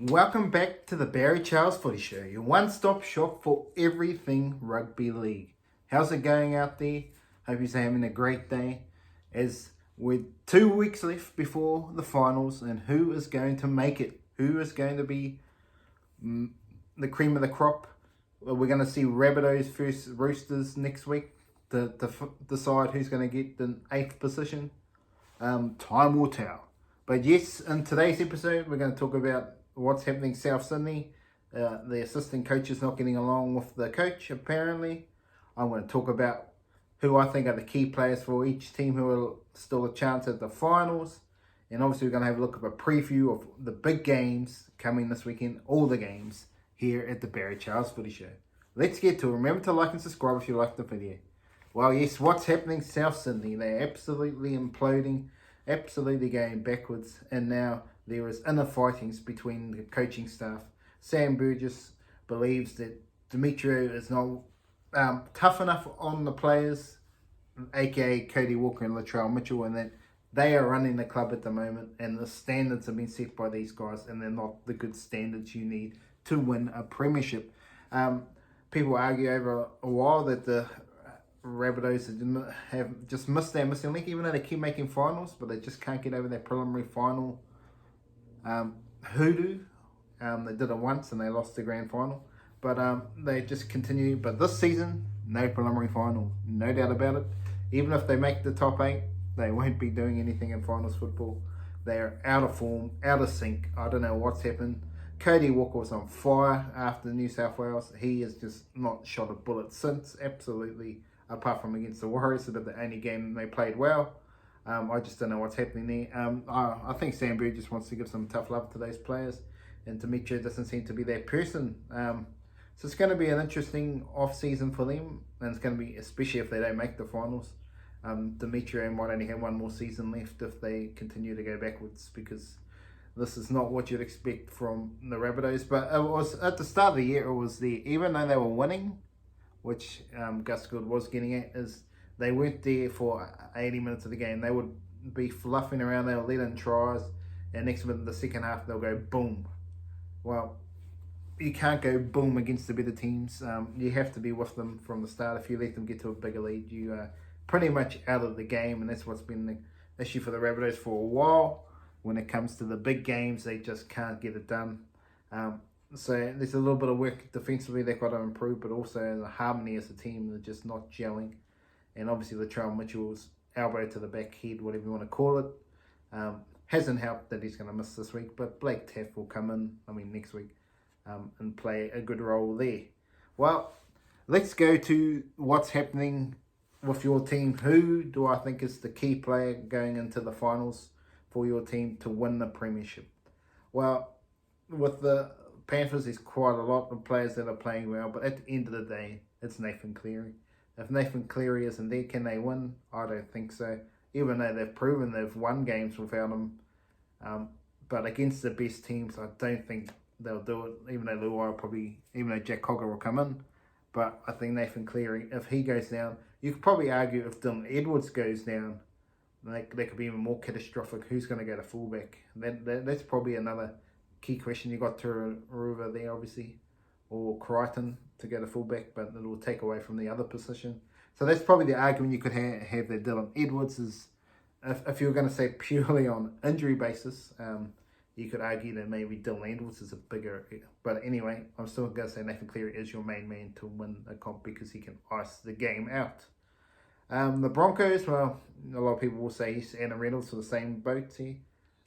Welcome back to the Barry Charles Footy Show, your one-stop shop for everything rugby league. How's it going out there? Hope you're having a great day. As with 2 weeks left before the finals, and who is going to make it? Who is going to be the cream of the crop? Well, we're going to see Rabbitohs versus Roosters next week to decide who's going to get the 8th position. Time will tell. But yes, in today's episode, we're going to talk about what's happening South Sydney. The assistant coach is not getting along with the coach, apparently. I'm going to talk about who I think are the key players for each team who are still a chance at the finals. And obviously we're going to have a look at a preview of the big games coming this weekend, all the games here at the Barry Charles Footy Show. Let's get to it. Remember to like and subscribe if you like the video. Well, yes, what's happening South Sydney? They're absolutely imploding, absolutely going backwards, and now there is inner fightings between the coaching staff. Sam Burgess believes that Demetriou is not tough enough on the players, aka Cody Walker and Latrell Mitchell, and that they are running the club at the moment, and the standards have been set by these guys, and they're not the good standards you need to win a premiership. People argue over a while that the Rabbitohs have just missed their missing link, even though they keep making finals, but they just can't get over their preliminary final hoodoo. They did it once and they lost the grand final, but they just continue. But this season, no preliminary final, no doubt about it. Even if they make the top 8, they won't be doing anything in finals football. They are out of form, out of sync. I don't know what's happened. Cody Walker was on fire after New South Wales. He has just not shot a bullet since, absolutely, apart from against the Warriors, but the only game they played well. I just don't know what's happening there. I think Sam Bird just wants to give some tough love to those players, and Demetriou doesn't seem to be that person. So it's going to be an interesting off-season for them, and it's going to be, especially if they don't make the finals. Demetriou might only have one more season left if they continue to go backwards, because this is not what you'd expect from the Rabbitohs. But it was at the start of the year, it was there, even though they were winning, which Gus Gould was getting at, is they weren't there for 80 minutes of the game. They would be fluffing around, they'll let in tries, and next minute, the second half, they'll go boom. Well, you can't go boom against the better teams. You have to be with them from the start. If you let them get to a bigger lead, you are pretty much out of the game, and that's what's been the issue for the Rabbitohs for a while. When it comes to the big games, they just can't get it done. So there's a little bit of work defensively they've got to improve, but also the harmony as a team, they're just not gelling. And obviously Latrell Mitchell's elbow to the back head, whatever you want to call it, hasn't helped that he's going to miss this week. But Blake Taff will come in, next week, and play a good role there. Well, let's go to what's happening with your team. Who do I think is the key player going into the finals for your team to win the premiership? Well, with the Panthers, there's quite a lot of players that are playing well, but at the end of the day, it's Nathan Cleary. If Nathan Cleary isn't there, can they win? I don't think so. Even though they've proven they've won games without him. But against the best teams, I don't think they'll do it. Even though Jack Cogger will come in. But I think Nathan Cleary, if he goes down, you could probably argue if Dylan Edwards goes down, that could be even more catastrophic. Who's going to go to fullback? That's probably another key question. You got Turuva there, obviously, or Crichton to go to fullback, but it will take away from the other position. So that's probably the argument you could have that Dylan Edwards is, if you were going to say purely on injury basis, you could argue that maybe Dylan Edwards is a bigger, but anyway, I'm still going to say Nathan Cleary is your main man to win a comp because he can ice the game out. The Broncos, well, a lot of people will say he's Anna Reynolds for the same boat here,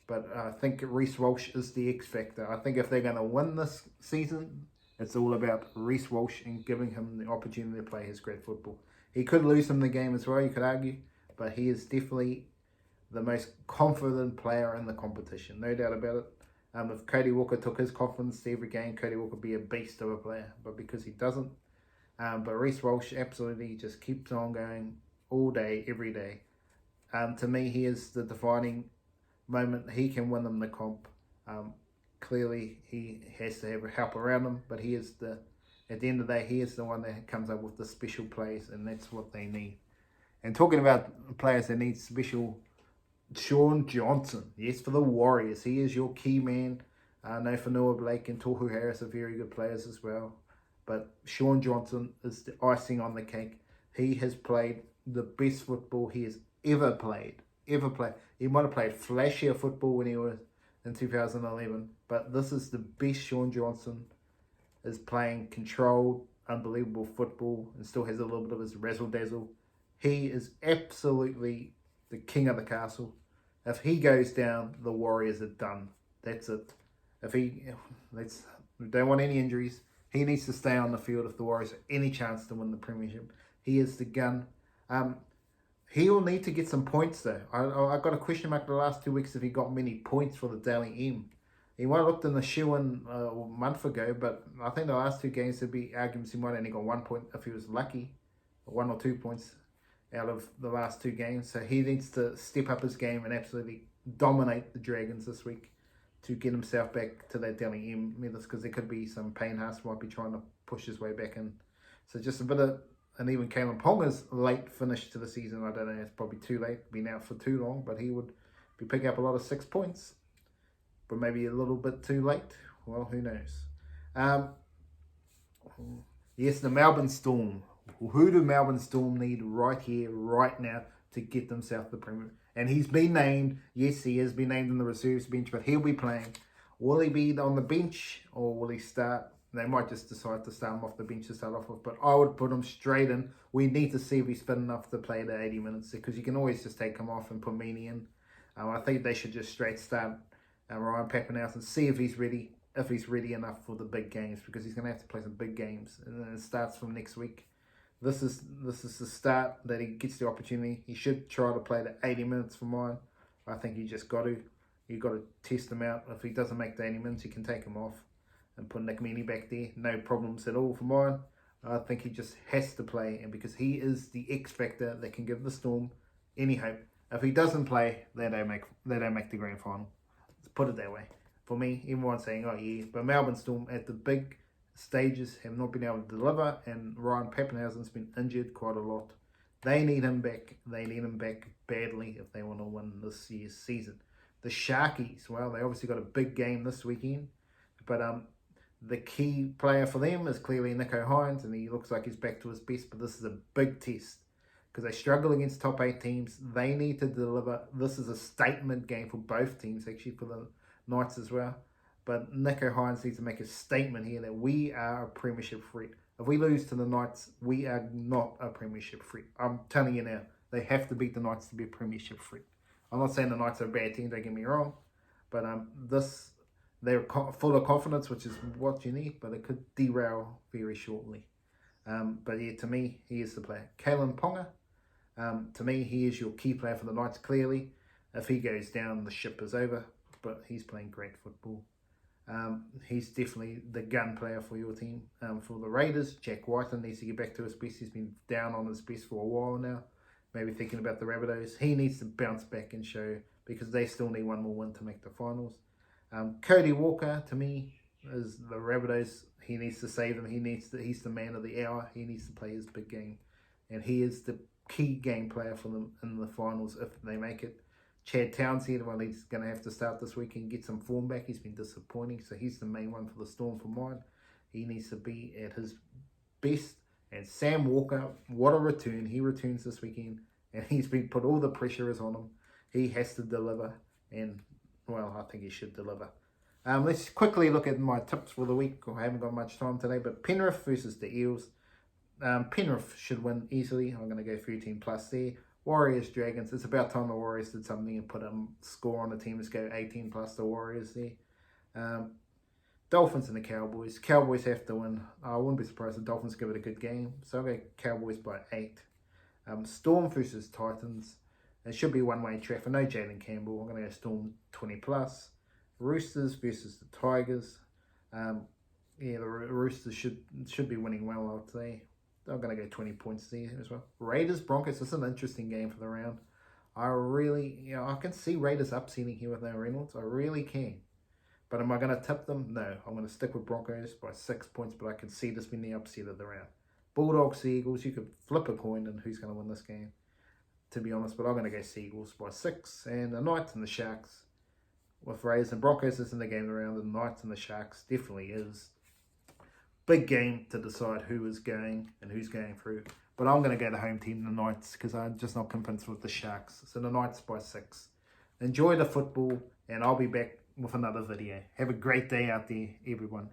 but I think Reece Walsh is the X factor. I think if they're going to win this season, it's all about Reece Walsh and giving him the opportunity to play his great football. He could lose him the game as well, you could argue, but he is definitely the most confident player in the competition, no doubt about it. If Cody Walker took his confidence to every game, Cody Walker would be a beast of a player, but because he doesn't. But Reece Walsh absolutely just keeps on going all day, every day. To me, he is the defining moment. He can win them the comp. Clearly, he has to have help around him, but he is at the end of the day, he is the one that comes up with the special plays, and that's what they need. And talking about players that need special, Sean Johnson, yes, for the Warriors. He is your key man. No, Fanua Blake and Tohu Harris are very good players as well. But Sean Johnson is the icing on the cake. He has played the best football he has ever played. Ever played. He might have played flashier football when he was in 2011. But this is the best Sean Johnson is playing controlled, unbelievable football and still has a little bit of his razzle-dazzle. He is absolutely the king of the castle. If he goes down, the Warriors are done. That's it. We don't want any injuries. He needs to stay on the field if the Warriors have any chance to win the premiership. He is the gun. He will need to get some points though. I got a question mark the last 2 weeks if he got many points for the Daily M. He might have looked in the shoe-in a month ago, but I think the last 2 games there'd be arguments he might have only got 1 point if he was lucky. 1 or 2 points out of the last 2 games. So he needs to step up his game and absolutely dominate the Dragons this week to get himself back to that Daily M medals, because there could be some Payne Haas might be trying to push his way back in. So just a bit of, and even Kalen Ponga's late finish to the season. I don't know, it's probably too late, been out for too long, but he would be picking up a lot of 6 points. But maybe a little bit too late. Well, who knows? Yes, the Melbourne Storm. Who do Melbourne Storm need right here, right now, to get themselves the Premier? And he's been named. Yes, he has been named in the reserves bench, but he'll be playing. Will he be on the bench or will he start? They might just decide to start him off the bench to start off with, but I would put him straight in. We need to see if he's fit enough to play the 80 minutes, because you can always just take him off and put Meany in. I think they should just straight start Ryan Papenhuyzen and see if he's ready enough for the big games, because he's going to have to play some big games, and then it starts from next week. This is the start that he gets the opportunity. He should try to play the 80 minutes for mine. I think you got to test him out. If he doesn't make the 80 minutes, you can take him off and put Nick Meany back there. No problems at all for mine. I think he just has to play, and because he is the X factor that can give the Storm any hope. If he doesn't play, they don't make the grand final. Let's put it that way. For me, everyone's saying, oh yeah, but Melbourne Storm at the big stages have not been able to deliver, and Ryan Papenhuyzen's been injured quite a lot. They need him back. They need him back badly if they want to win this year's season. The Sharkies, well, they obviously got a big game this weekend, but the key player for them is clearly Nicho Hynes, and he looks like he's back to his best, but this is a big test because they struggle against top 8 teams. They need to deliver. This is a statement game for both teams, actually, for the Knights as well. But Nicho Hynes needs to make a statement here that we are a premiership threat. If we lose to the Knights, we are not a premiership threat. I'm telling you now, they have to beat the Knights to be a premiership threat. I'm not saying the Knights are a bad team, don't get me wrong. But they're full of confidence, which is what you need, but it could derail very shortly. But yeah, to me, he is the player. Kalen Ponga, to me, he is your key player for the Knights, clearly. If he goes down, the ship is over, but he's playing great football. He's definitely the gun player for your team. For the Raiders, Jack Whiten needs to get back to his best. He's been down on his best for a while now. Maybe thinking about the Rabbitohs. He needs to bounce back and show, because they still need one more win to make the finals. Cody Walker, to me, is the Rabbitohs. He needs to save them. He's the man of the hour. He needs to play his big game. And he is the key game player for them in the finals if they make it. Chad Townsend, well, he's going to have to start this week and get some form back. He's been disappointing, so he's the main one for the Storm for mine. He needs to be at his best. And Sam Walker, what a return. He returns this weekend, and he's been put all the pressure is on him. He has to deliver, and, well, I think he should deliver. Let's quickly look at my tips for the week. I haven't got much time today, but Penrith versus the Eels. Penrith should win easily. I'm going to go 13 plus there. Warriors, Dragons. It's about time the Warriors did something and put a score on the team. Let's go 18 plus the Warriors there. Dolphins and the Cowboys. Cowboys have to win. I wouldn't be surprised if the Dolphins give it a good game. So I'll go Cowboys by 8. Storm versus Titans. It should be one-way traffic. No Jalen Campbell. I'm going to go Storm 20 plus. Roosters versus the Tigers. Yeah, the Roosters should be winning well, I would say. I'm going to go 20 points there as well. Raiders, Broncos. This is an interesting game for the round. I can see Raiders upsetting here with no Reynolds. I really can. But am I going to tip them? No. I'm going to stick with Broncos by 6 points, but I can see this being the upset of the round. Bulldogs, Seagulls. You could flip a coin and who's going to win this game, to be honest. But I'm going to go Seagulls by 6. And the Knights and the Sharks. with Rays and Broncos is in the game around. The Knights and the Sharks definitely is. Big game to decide who is going and who's going through. But I'm going to go the home team, the Knights, because I'm just not convinced with the Sharks. So the Knights by 6. Enjoy the football, and I'll be back with another video. Have a great day out there, everyone.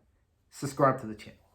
Subscribe to the channel.